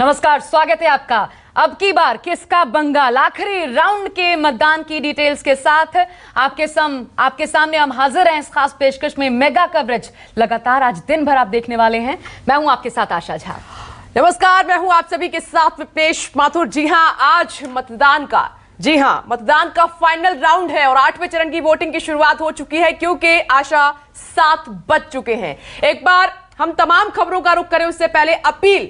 नमस्कार, स्वागत है आपका। अब की बार किसका बंगाल, आखिरी राउंड के मतदान की डिटेल्स के साथ आपके सामने हम हाजिर हैं इस खास पेशकश में। मेगा कवरेज लगातार आज दिन भर आप देखने वाले हैं। मैं हूं आपके साथ आशा झा। नमस्कार, मैं हूं आप सभी के साथ विपेश माथुर। जी हां, आज मतदान का फाइनल राउंड है और 8वें चरण की वोटिंग की शुरुआत हो चुकी है क्योंकि आशा 7 बज चुके हैं। एक बार हम तमाम खबरों का रुख करें उससे पहले अपील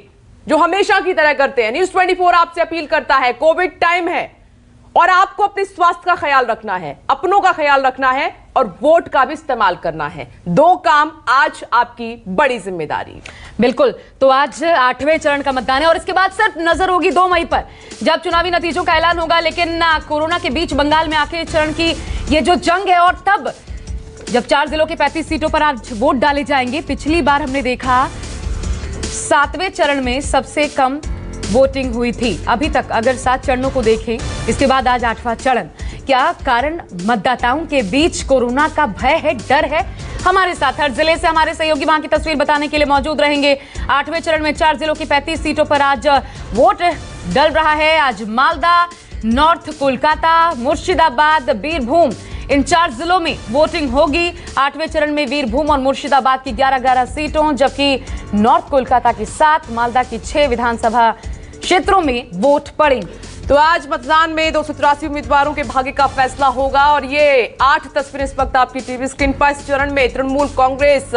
जो हमेशा की तरह करते हैं, न्यूज़ 24 आपसे अपील करता है, कोविड टाइम है और आपको अपने स्वास्थ्य का ख्याल रखना है, अपनों का ख्याल रखना है और वोट का भी इस्तेमाल करना है। 2 काम आज आपकी बड़ी जिम्मेदारी। बिल्कुल, तो आज 8वें चरण का मतदान है और इसके बाद सिर्फ नजर होगी 2 मई पर जब चुनावी नतीजों का ऐलान होगा। लेकिन कोरोना के बीच बंगाल में आखिरी चरण की ये जो जंग है और तब जब 4 जिलों के 35 सीटों पर आज वोट डाले जाएंगे। पिछली बार हमने देखा 7वें चरण में सबसे कम वोटिंग हुई थी अभी तक, अगर 7 चरणों को देखें। इसके बाद आज 8वां चरण। क्या कारण मतदाताओं के बीच कोरोना का भय है, डर है? हमारे साथ हर जिले से हमारे सहयोगी वहां की तस्वीर बताने के लिए मौजूद रहेंगे। 8वें चरण में 4 जिलों की 35 सीटों पर आज वोट डल रहा है। आज मालदा, नॉर्थ कोलकाता, मुर्शिदाबाद, बीरभूम, इन 4 जिलों में वोटिंग होगी। 8वें चरण में बीरभूम और मुर्शिदाबाद की 11-11 सीटों, जबकि नॉर्थ कोलकाता की 7, मालदा की 6 विधानसभा क्षेत्रों में वोट पड़ेंगे। तो आज मतदान में 283 उम्मीदवारों के भाग्य का फैसला होगा और ये 8 तस्वीरें इस वक्त आपकी टीवी स्क्रीन पर। इस चरण में तृणमूल कांग्रेस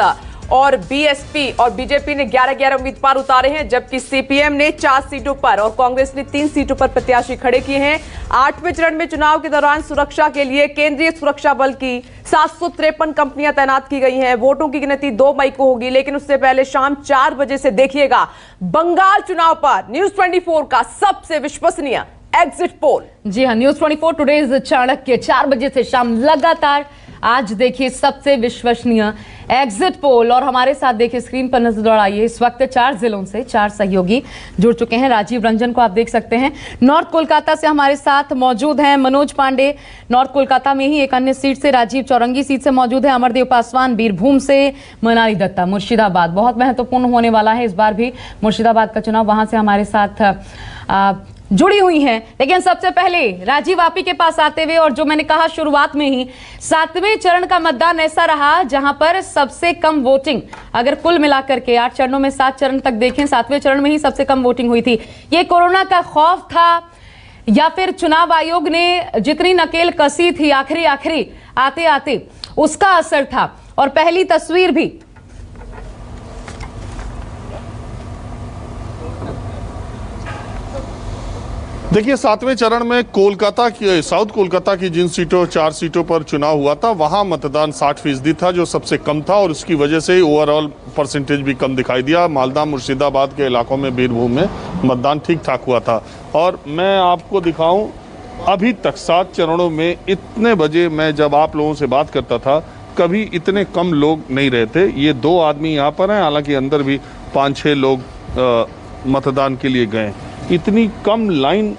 और बीएसपी और बीजेपी ने 11-11 उम्मीदवार उतारे हैं, जबकि सीपीएम ने 4 सीटों पर और कांग्रेस ने 3 सीटों पर प्रत्याशी खड़े किए हैं। 8वें चरण में चुनाव के दौरान सुरक्षा के लिए केंद्रीय सुरक्षा बल की 753 कंपनियां तैनात की गई हैं। वोटों की गिनती 2 मई को होगी, लेकिन उससे पहले शाम 4 बजे से देखिएगा बंगाल चुनाव पर न्यूज़ 24 का सबसे विश्वसनीय एग्जिट पोल। जी हाँ, न्यूज़ 24 टुडेज चाणक्य 4 बजे से शाम लगातार आज देखिए सबसे विश्वसनीय एग्जिट पोल। और हमारे साथ देखिए स्क्रीन पर नजर दौड़ाइए, इस वक्त 4 जिलों से 4 सहयोगी जुड़ चुके हैं। राजीव रंजन को आप देख सकते हैं, नॉर्थ कोलकाता से हमारे साथ मौजूद हैं। मनोज पांडे नॉर्थ कोलकाता में ही एक अन्य सीट से, राजीव चौरंगी सीट से मौजूद है। अमरदेव पासवान बीरभूम से, मनाली दत्ता मुर्शिदाबाद। बहुत महत्वपूर्ण होने वाला है इस बार भी मुर्शिदाबाद का चुनाव, वहां से हमारे साथ जुड़ी हुई हैं। लेकिन सबसे पहले राजीव आपी के पास आते हुए, और जो मैंने कहा शुरुआत में ही, 7वें चरण का मतदान ऐसा रहा जहां पर सबसे कम वोटिंग, अगर कुल मिलाकर के 8 चरणों में 7 चरण तक देखें, 7वें चरण में ही सबसे कम वोटिंग हुई थी। ये कोरोना का खौफ था या फिर चुनाव आयोग ने जितनी नकेल कसी थी आखिरी आते आते उसका असर था? और पहली तस्वीर भी देखिए, 7वें चरण में साउथ कोलकाता की जिन 4 सीटों पर चुनाव हुआ था वहां मतदान 60% था, जो सबसे कम था और उसकी वजह से ओवरऑल परसेंटेज भी कम दिखाई दिया। मालदा मुर्शिदाबाद के इलाकों में, बीरभूम में मतदान ठीक ठाक हुआ था। और मैं आपको दिखाऊं, अभी तक 7 चरणों में इतने बजे मैं जब आप लोगों से बात करता था कभी इतने कम लोग नहीं रहे थे। ये 2 आदमी यहाँ पर हैं, हालांकि अंदर भी 5-6 लोग मतदान के लिए गए। इतनी कम लाइन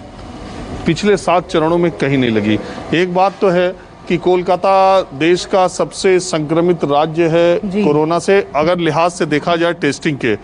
पिछले 7 चरणों में कहीं नहीं लगी। एक बात तो है कि कोलकाता देश का सबसे संक्रमित राज्य है कोरोना से, अगर लिहाज से देखा जाए टेस्टिंग के।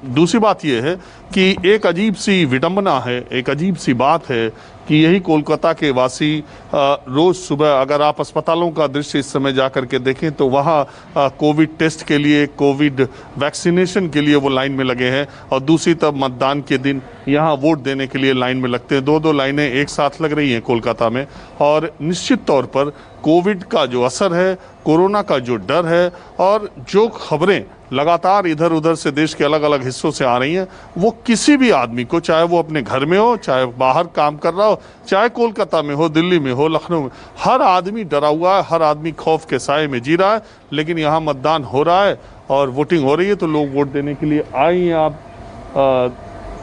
दूसरी बात यह है कि एक अजीब सी विडंबना है, एक अजीब सी बात है कि यही कोलकाता के वासी रोज सुबह, अगर आप अस्पतालों का दृश्य इस समय जाकर के देखें तो वहाँ कोविड टेस्ट के लिए, कोविड वैक्सीनेशन के लिए वो लाइन में लगे हैं, और दूसरी तरफ मतदान के दिन यहाँ वोट देने के लिए लाइन में लगते हैं। 2-2 लाइनें एक साथ लग रही हैं कोलकाता में। और निश्चित तौर पर कोविड का जो असर है, कोरोना का जो डर है और जो खबरें लगातार इधर उधर से देश के अलग अलग हिस्सों से आ रही हैं, वो किसी भी आदमी को, चाहे वो अपने घर में हो, चाहे बाहर काम कर रहा हो, चाहे कोलकाता में हो, दिल्ली में हो, लखनऊ में, हर आदमी डरा हुआ है, हर आदमी खौफ के साए में जी रहा है। लेकिन यहाँ मतदान हो रहा है और वोटिंग हो रही है, तो लोग वोट देने के लिए आए हैं, आप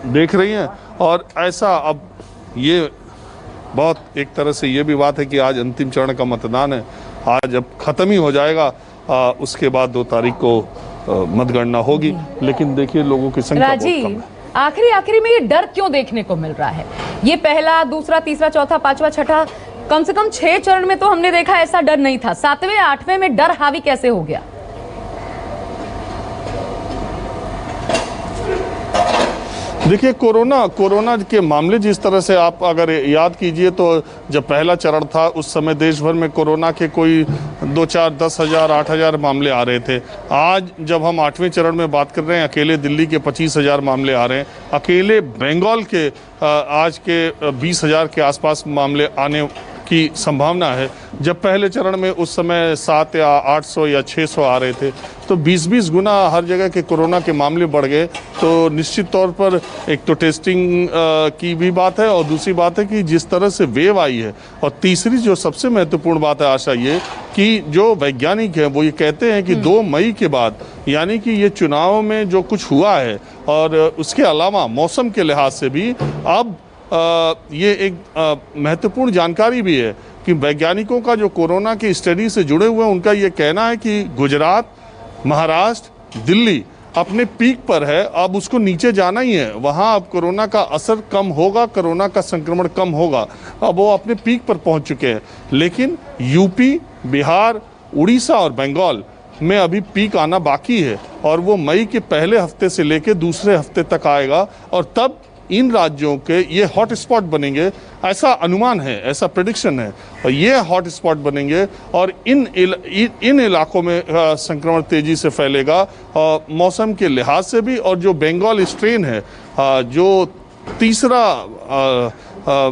देख रही हैं। और ऐसा अब ये बहुत एक तरह से ये भी बात है कि आज अंतिम चरण का मतदान है, आज अब ख़त्म ही हो जाएगा। उसके बाद 2 तारीख को मतगणना होगी। लेकिन देखिए लोगों की संख्या बहुत कम है। आखिरी में ये डर क्यों देखने को मिल रहा है? ये पहला, दूसरा, तीसरा, चौथा, 5वां, 6ठा, कम से कम 6 चरण में तो हमने देखा ऐसा डर नहीं था। 7वें 8वें में डर हावी कैसे हो गया? देखिए, कोरोना के मामले जिस तरह से आप अगर याद कीजिए तो जब पहला चरण था उस समय देश भर में कोरोना के कोई 2-4 10,000 8,000 मामले आ रहे थे। आज जब हम 8वें चरण में बात कर रहे हैं, अकेले दिल्ली के 25,000 मामले आ रहे हैं, अकेले बंगाल के आज के 20,000 के आसपास मामले आने की संभावना है। जब पहले चरण में उस समय 7 या 800 या 600 आ रहे थे, तो 20-20 गुना हर जगह के कोरोना के मामले बढ़ गए। तो निश्चित तौर पर एक तो टेस्टिंग की भी बात है और दूसरी बात है कि जिस तरह से वेव आई है, और तीसरी जो सबसे महत्वपूर्ण बात है आशा, ये कि जो वैज्ञानिक हैं वो ये कहते हैं कि 2 मई के बाद, यानी कि ये चुनाव में जो कुछ हुआ है और उसके अलावा मौसम के लिहाज से भी अब ये एक महत्वपूर्ण जानकारी भी है कि वैज्ञानिकों का जो कोरोना की स्टडी से जुड़े हुए हैं, उनका ये कहना है कि गुजरात, महाराष्ट्र, दिल्ली अपने पीक पर है, अब उसको नीचे जाना ही है। वहाँ अब कोरोना का असर कम होगा, कोरोना का संक्रमण कम होगा, अब वो अपने पीक पर पहुँच चुके हैं। लेकिन यूपी, बिहार, उड़ीसा और बंगाल में अभी पीक आना बाकी है, और वो मई के पहले हफ्ते से लेकर दूसरे हफ्ते तक आएगा, और तब इन राज्यों के ये हॉट स्पॉट बनेंगे, ऐसा अनुमान है, ऐसा प्रेडिक्शन है, और ये हॉट स्पॉट बनेंगे और इन इलाकों में संक्रमण तेजी से फैलेगा, और मौसम के लिहाज से भी। और जो बंगाल स्ट्रेन है, जो तीसरा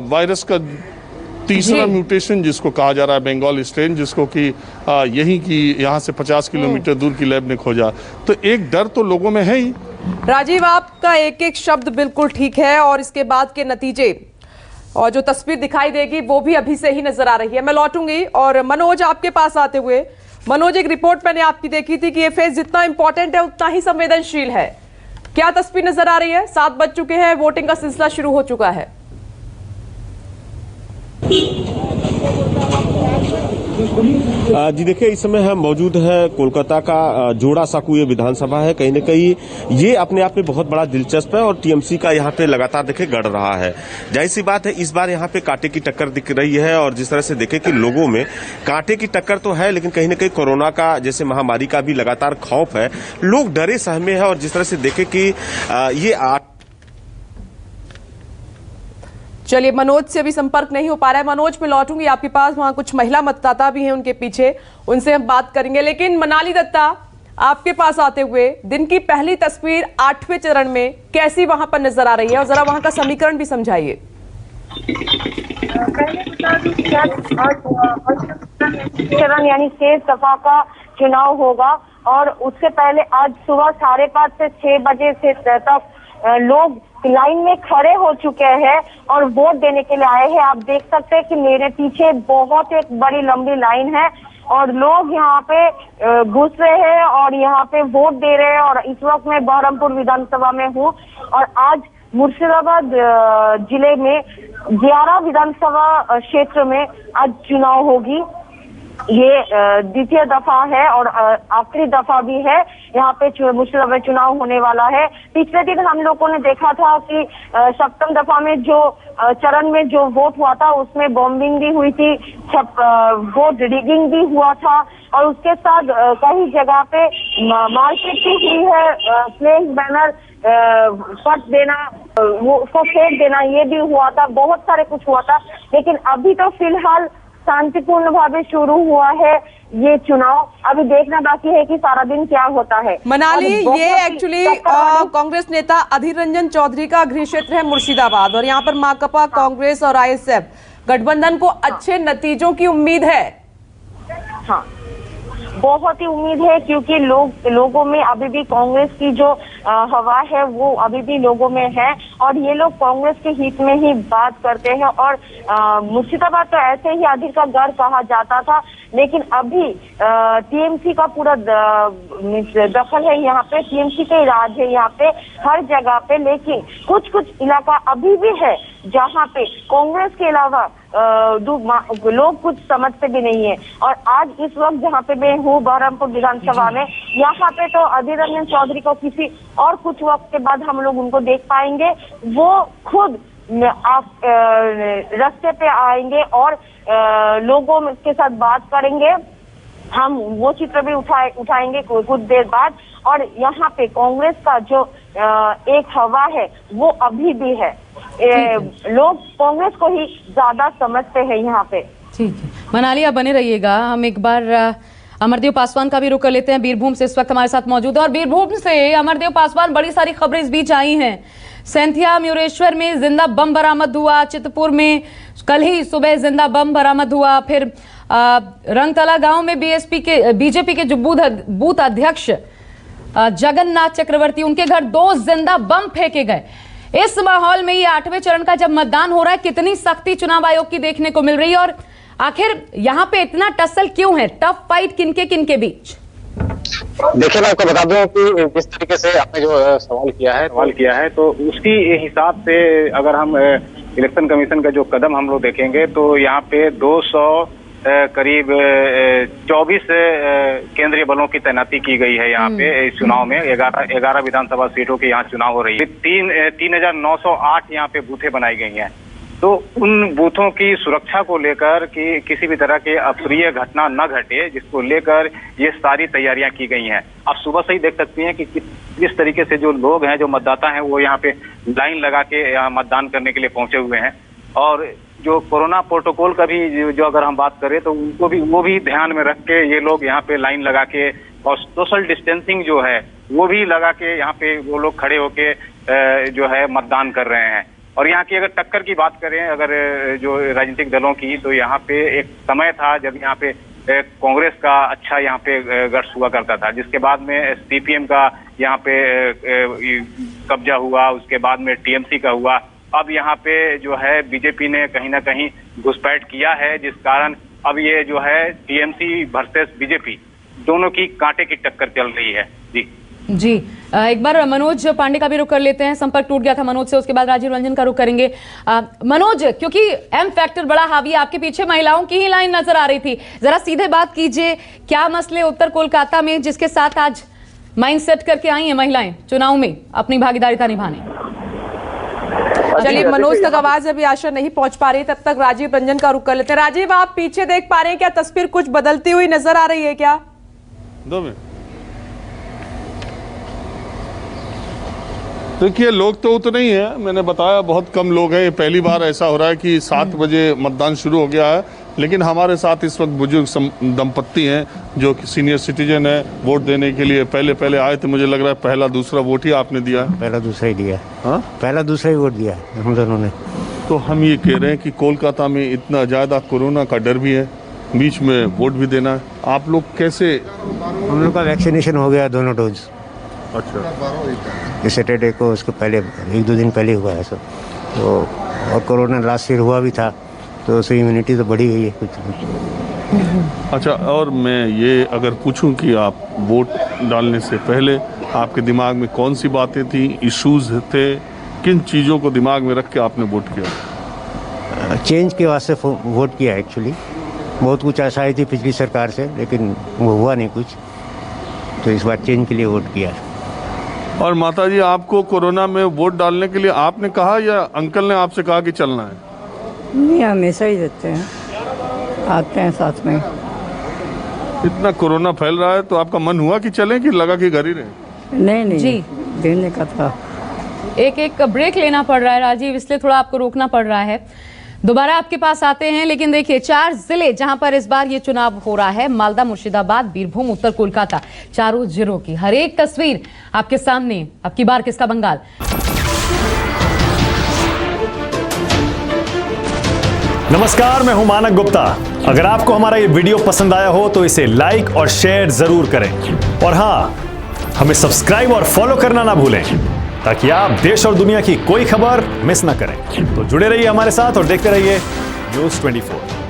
वायरस का तीसरा म्यूटेशन जिसको कहा जा रहा है, बंगाल स्ट्रेन, जिसको कि यहीं की यहाँ से 50 किलोमीटर दूर की लैब ने खोजा, तो एक डर तो लोगों में है ही। राजीव, आपका एक एक शब्द बिल्कुल ठीक है, और इसके बाद के नतीजे और जो तस्वीर दिखाई देगी वो भी अभी से ही नजर आ रही है। मैं लौटूंगी और मनोज आपके पास आते हुए, मनोज, एक रिपोर्ट मैंने आपकी देखी थी कि ये फेज जितना इंपॉर्टेंट है उतना ही संवेदनशील है। क्या तस्वीर नजर आ रही है? 7 बज चुके हैं, वोटिंग का सिलसिला शुरू हो चुका है। जी देखिए, इस समय हम मौजूद है कोलकाता का जोड़ा साकू ये विधानसभा है। कहीं न कहीं ये अपने आप में बहुत बड़ा दिलचस्प है और टीएमसी का यहाँ पे लगातार देखे गढ़ रहा है। जाहिर सी बात है, इस बार यहाँ पे कांटे की टक्कर दिख रही है, और जिस तरह से देखे कि लोगों में कांटे की टक्कर तो है, लेकिन कहीं न कहीं कोरोना का जैसे महामारी का भी लगातार खौफ है, लोग डरे सहमे है। और जिस तरह से देखे कि ये चलिए, मनोज से अभी संपर्क नहीं हो पा रहा है। मनोज, मैं लौटूंगी आपके पास, वहां कुछ महिला मतदाता भी हैं उनके पीछे, उनसे हम बात करेंगे। लेकिन मनाली दत्ता, आपके पास आते हुए दिन की पहली तस्वीर 8वें चरण में कैसी वहां पर नजर आ रही है, और जरा वहां का समीकरण भी समझाइए। चरण यानी 6 दफा का चुनाव होगा, और उससे पहले आज सुबह 5:30 से 6 बजे से तक लोग लाइन में खड़े हो चुके हैं और वोट देने के लिए आए हैं। आप देख सकते हैं कि मेरे पीछे बहुत एक बड़ी लंबी लाइन है, और लोग यहाँ पे घुस रहे हैं और यहाँ पे वोट दे रहे हैं। और इस वक्त मैं बहरमपुर विधानसभा में हूँ, और आज मुर्शिदाबाद जिले में 11 विधानसभा क्षेत्र में आज चुनाव होगी। ये द्वितीय दफा है और आखिरी दफा भी है यहाँ पे मुर्शिदाबाद में चुनाव होने वाला है। पिछले दिन हम लोगों ने देखा था कि सप्तम दफा में जो चरण में जो वोट हुआ था उसमें बॉम्बिंग भी हुई थी, वोट रिगिंग भी हुआ था, और उसके साथ कई जगह पे मारपीट भी हुई है। फ्लैग बैनर फट देना, वो उसको फेंक देना, ये भी हुआ था, बहुत सारे कुछ हुआ था। लेकिन अभी तो फिलहाल शांतिपूर्ण भाव शुरू हुआ है ये चुनाव। अभी देखना बाकी है कि सारा दिन क्या होता है। मनाली, ये एक्चुअली कांग्रेस नेता अधीर रंजन चौधरी का गृह क्षेत्र है मुर्शिदाबाद, और यहाँ पर माकपा, कांग्रेस और आईएसएफ गठबंधन को अच्छे नतीजों की उम्मीद है। हाँ, बहुत ही उम्मीद है, क्योंकि लोगों में अभी भी कांग्रेस की जो हवा है वो अभी भी लोगों में है, और ये लोग कांग्रेस के हित में ही बात करते हैं। और मुर्शिदाबाद तो ऐसे ही अधीर का गढ़ कहा जाता था, लेकिन अभी टीएमसी का पूरा दखल है यहाँ पे, टीएमसी का राज है यहाँ पे हर जगह पे। लेकिन कुछ कुछ इलाका अभी भी है जहाँ पे कांग्रेस के अलावा लोग कुछ समझते भी नहीं है। और आज इस वक्त जहाँ पे मैं हूँ बहरमपुर विधानसभा में, यहाँ पे तो अधीर रंजन चौधरी को किसी और कुछ वक्त के बाद हम लोग उनको देख पाएंगे, वो खुद रास्ते पे आएंगे और लोगों के साथ बात करेंगे। हम वो चित्र भी उठाएंगे कुछ देर बाद। और यहाँ पे कांग्रेस का जो एक हवा है वो अभी भी है, लोग कांग्रेस को ही ज्यादा समझते हैं यहाँ पे। ठीक है मनाली, आप बने रहिएगा। हम एक बार अमरदेव पासवान का भी रुख कर लेते हैं। बीरभूम से इस वक्त हमारे साथ मौजूद है और बीरभूम से अमरदेव पासवान, बड़ी सारी खबरें इस बीच आई हैं। सैंथिया म्यूरेश्वर में जिंदा बम बरामद हुआ, चितपुर में कल ही सुबह जिंदा बम बरामद हुआ, फिर रंगतला गांव में बीजेपी के जो बूथ अध्यक्ष जगन्नाथ चक्रवर्ती, उनके घर 2 जिंदा बम फेंके गए। इस माहौल में ये 8वें चरण का जब मतदान हो रहा है, कितनी सख्ती चुनाव आयोग की देखने को मिल रही है और आखिर यहाँ पे इतना टसल क्यों है, टफ फाइट किनके बीच? देखिए, मैं आपको बता दूं कि जिस तरीके से आपने जो सवाल किया है तो उसकी हिसाब से अगर हम इलेक्शन कमीशन का जो कदम हम लोग देखेंगे तो यहाँ पे 200 करीब 24 केंद्रीय बलों की तैनाती की गई है यहाँ पे इस चुनाव में। 11 विधानसभा सीटों के यहाँ चुनाव हो रही है। 3,908 यहाँ पे बूथें बनाई गई हैं। तो उन बूथों की सुरक्षा को लेकर कि किसी भी तरह के अप्रिय घटना न घटे, जिसको लेकर ये सारी तैयारियां की गई हैं। आप सुबह से ही देख सकती हैं कि किस तरीके से जो लोग हैं, जो मतदाता हैं, वो यहाँ पे लाइन लगा के यहाँ मतदान करने के लिए पहुंचे हुए हैं। और जो कोरोना प्रोटोकॉल का भी जो अगर हम बात करें तो उनको भी वो भी ध्यान में रख के ये लोग यहाँ पे लाइन लगा के और सोशल डिस्टेंसिंग जो है वो भी लगा के यहाँ पे वो लोग खड़े होके जो है मतदान कर रहे हैं। और यहाँ की अगर टक्कर की बात करें अगर जो राजनीतिक दलों की, तो यहाँ पे एक समय था जब यहाँ पे कांग्रेस का अच्छा यहाँ पे गढ़ हुआ करता था, जिसके बाद में सीपीएम का यहाँ पे कब्जा हुआ, उसके बाद में टीएमसी का हुआ। अब यहाँ पे जो है बीजेपी ने कहीं ना कहीं घुसपैठ किया है, जिस कारण अब ये जो है टीएमसी वर्सेस बीजेपी दोनों की कांटे की टक्कर चल रही है। जी एक बार मनोज पांडे का भी रुख कर लेते हैं। संपर्क टूट गया था मनोज से, उसके बाद राजीव रंजन का रुख करेंगे। मनोज, क्योंकि एम फैक्टर बड़ा हावी है, आपके पीछे महिलाओं की ही लाइन नजर आ रही थी, जरा सीधे बात कीजिए, क्या मसले उत्तर कोलकाता में जिसके साथ आज माइंड सेट करके आई हैं महिलाएं चुनाव में अपनी भागीदारी निभाने? चलिए, मनोज तक आवाज अभी आशा नहीं पहुंच पा रही, तब तक राजीव रंजन का रुख कर लेते हैं। राजीव, आप पीछे देख पा रहे हैं क्या तस्वीर कुछ बदलती हुई नजर आ रही है क्या? 2 मिनट। देखिए, लोग तो उतने ही हैं, मैंने बताया बहुत कम लोग हैं। ये पहली बार ऐसा हो रहा है कि 7 बजे मतदान शुरू हो गया है, लेकिन हमारे साथ इस वक्त बुजुर्ग दंपत्ति हैं जो सीनियर सिटीजन है, वोट देने के लिए पहले आए थे। मुझे लग रहा है पहला दूसरा वोट ही आपने दिया है। पहला दूसरा ही दिया। हाँ, पहला दूसरा ही वोट दिया हम दोनों ने। तो हम ये कह रहे हैं कि कोलकाता में इतना ज़्यादा कोरोना का डर भी है, बीच में वोट भी देना है, आप लोग कैसे? हम लोग का वैक्सीनेशन हो गया, दोनों डोज। अच्छा, सैटरडे को, उसको पहले 1-2 दिन पहले हुआ है सब। तो और कोरोना लास्ट ईयर हुआ भी था, तो उससे इम्यूनिटी तो बढ़ी गई है कुछ। अच्छा, और मैं ये अगर पूछूं कि आप वोट डालने से पहले आपके दिमाग में कौन सी बातें थी, इश्यूज थे, किन चीज़ों को दिमाग में रख के आपने वोट किया? चेंज के वास्ते वोट किया एक्चुअली। बहुत कुछ आशाएं थी पिछली सरकार से, लेकिन वो हुआ नहीं कुछ, तो इस बार चेंज के लिए वोट किया। और माता जी, आपको कोरोना में वोट डालने के लिए आपने कहा या अंकल ने आपसे कहा कि चलना है? नहीं, हमेशा ही देते हैं, आते हैं साथ में। इतना कोरोना फैल रहा है तो आपका मन हुआ कि चलें कि लगा कि घर ही रहे? नहीं जी, देने का था। एक ब्रेक लेना पड़ रहा है राजीव, इसलिए थोड़ा आपको रोकना पड़ रहा है। दोबारा आपके पास आते हैं, लेकिन देखिए 4 जिले जहां पर इस बार ये चुनाव हो रहा है, मालदा, मुर्शिदाबाद, बीरभूम, उत्तर कोलकाता, चारों जिलों की हर एक तस्वीर आपके सामने। अब की बार किसका बंगाल? नमस्कार, मैं हूं मानक गुप्ता। अगर आपको हमारा ये वीडियो पसंद आया हो तो इसे लाइक और शेयर जरूर करें, और हाँ, हमें सब्सक्राइब और फॉलो करना ना भूलें, ताकि आप देश और दुनिया की कोई खबर मिस ना करें। तो जुड़े रहिए हमारे साथ और देखते रहिए न्यूज़ 24।